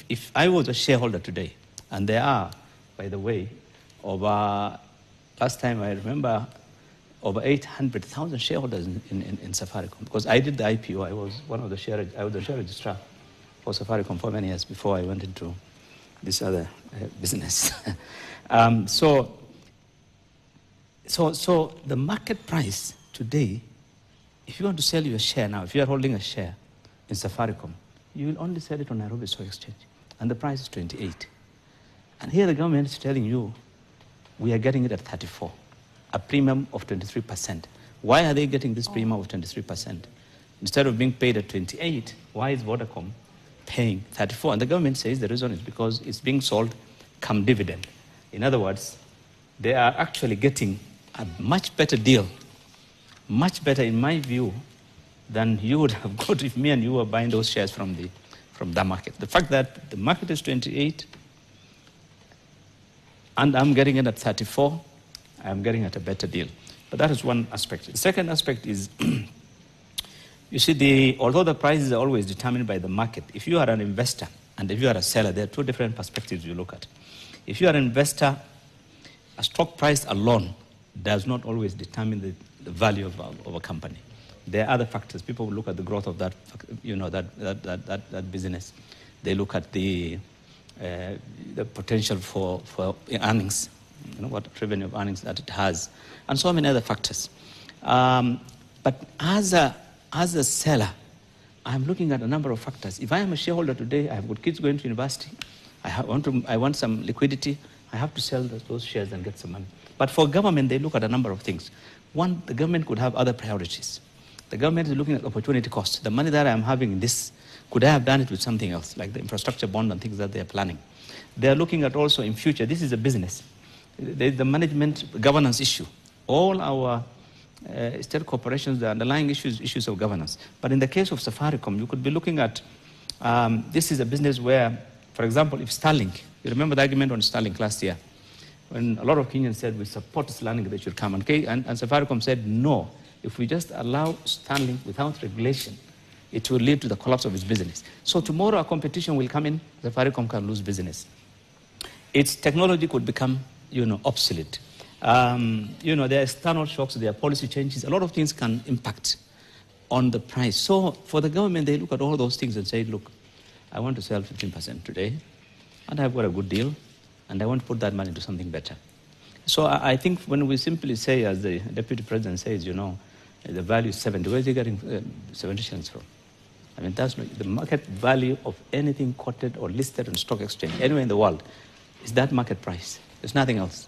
if I was a shareholder today, and there are, by the way, over, last time I remember, over 800,000 shareholders in Safaricom, because I did the IPO. I was one of the I was the share registrar for Safaricom for many years before I went into this other business. So the market price today, if you want to sell your share now, if you are holding a share in Safaricom, you will only sell it on Nairobi Stock Exchange, and the price is 28. And here the government is telling you, we are getting it at 34, a premium of 23%. Why are they getting this premium of 23%? Instead of being paid at 28, why is Vodacom paying 34? And the government says the reason is because it's being sold come dividend. In other words, they are actually getting a much better deal, much better in my view, than you would have got if me and you were buying those shares from the market. The fact that the market is 28 and I'm getting it at 34, I'm getting at a better deal. But that is one aspect. The second aspect is, you see, although the prices are always determined by the market, if you are an investor and if you are a seller, there are two different perspectives you look at. If you are an investor, a stock price alone does not always determine the value of a company. There are other factors. People will look at the growth of that business. They look at the potential for earnings, what revenue of earnings that it has, and so many other factors. But as a seller, I'm looking at a number of factors. If I am a shareholder today, I have got kids going to university, I want some liquidity, I have to sell those shares and get some money. But for government, they look at a number of things. One, the government could have other priorities. The government is looking at opportunity cost. The money that I'm having in this, could I have done it with something else, like the infrastructure bond and things that they're planning? They're looking at also in future. This is a business. There's the management governance issue. All our state corporations, the underlying issues of governance. But in the case of Safaricom, you could be looking at, this is a business where, for example, if Starlink, you remember the argument on Starlink last year, when a lot of Kenyans said, we support Starlink, they should come. And Safaricom said, no, if we just allow Starlink without regulation, it will lead to the collapse of its business. So tomorrow a competition will come in, Safaricom can lose business. Its technology could become, obsolete. There are external shocks, there are policy changes. A lot of things can impact on the price. So for the government, they look at all those things and say, look, I want to sell 15% today, and I've got a good deal, and I want to put that money into something better. So I think when we simply say, as the Deputy President says, the value is 70, where is he getting 70 cents from? I mean, that's not, the market value of anything quoted or listed on stock exchange anywhere in the world is that market price. There's nothing else.